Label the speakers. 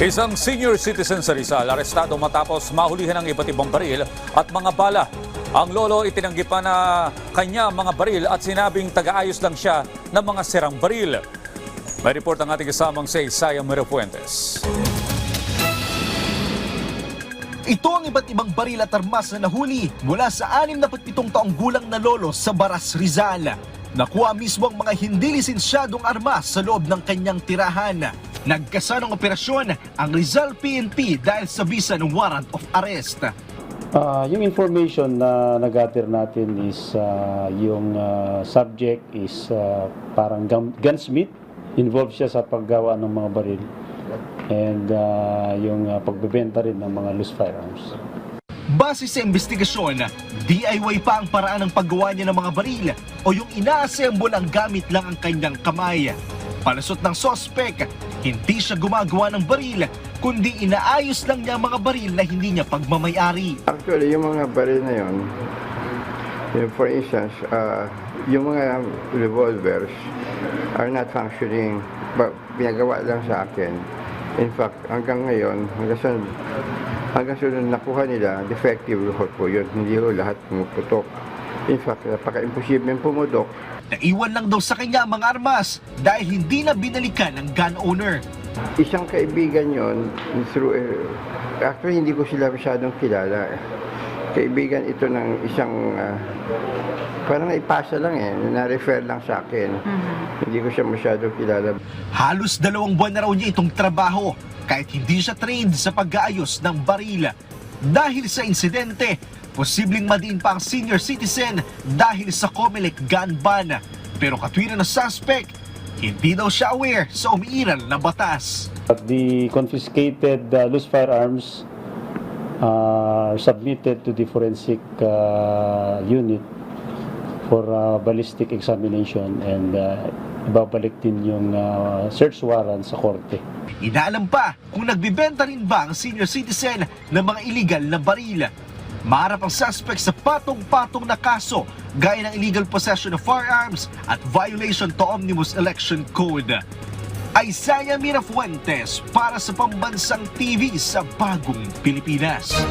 Speaker 1: Isang senior citizen sa Rizal arestado matapos mahulihan ng iba't ibang baril at mga bala. Ang lolo itinanggi pa na kanya mga baril at sinabing taga-ayos lang siya ng mga sirang baril. May report ang ating kasamang si Isaiah Mirafuentes.
Speaker 2: Ito ang iba't ibang baril at armas na nahuli mula sa 67 taong gulang na lolo sa Baras, Rizal. Nakuha mismo ang mga hindi lisensyadong armas sa loob ng kanyang tirahan. Nagkasa ng operasyon ang Rizal PNP dahil sa bisa ng warrant of arrest.
Speaker 3: Yung information na nag-gather natin is yung subject is parang gunsmith. Involved siya sa paggawa ng mga baril and yung pagbebenta rin ng mga loose firearms.
Speaker 2: Base sa investigasyon, DIY pa ang paraan ng paggawa niya ng mga baril o yung ina-assemble ang gamit lang ang kanyang kamay. Palusot ng sospek, hindi siya gumagawa ng baril, kundi inaayos lang niya ang mga baril na hindi niya pagmamayari.
Speaker 4: Actually, yung mga baril na yun, for instance, yung mga revolvers are not functioning, but pinagawa lang sa akin. In fact, hanggang ngayon, hanggang sunod nakuha nila, defective po yun. Hindi ho lahat pumuputok. In fact, napaka-imposible pumudok.
Speaker 2: Naiwan lang daw sa kanya ang mga armas dahil hindi na binalikan ng gun owner.
Speaker 4: Isang kaibigan yon through, actually hindi ko sila masyadong kilala. Kaibigan ito ng isang, parang naipasa lang na-refer lang sa akin. Hindi ko siya masyadong kilala.
Speaker 2: Halos 2 buwan na raw niya itong trabaho kahit hindi siya trained sa pag-aayos ng baril. Dahil sa insidente, posibleng madiin pa ang senior citizen dahil sa COMELEC gun ban. Pero katwiran ng suspect, hindi daw siya aware sa umiiral na batas.
Speaker 3: The confiscated loose firearms are submitted to the forensic unit for ballistic examination and ibabalik din yung search warrant sa korte.
Speaker 2: Inaalam pa kung nagbibenta rin ba ang senior citizen ng mga illegal na baril. Maharap ang suspect sa patong-patong na kaso gaya ng illegal possession of firearms at violation to Omnibus Election Code. Isaiah Mirafuentes para sa Pambansang TV sa Bagong Pilipinas.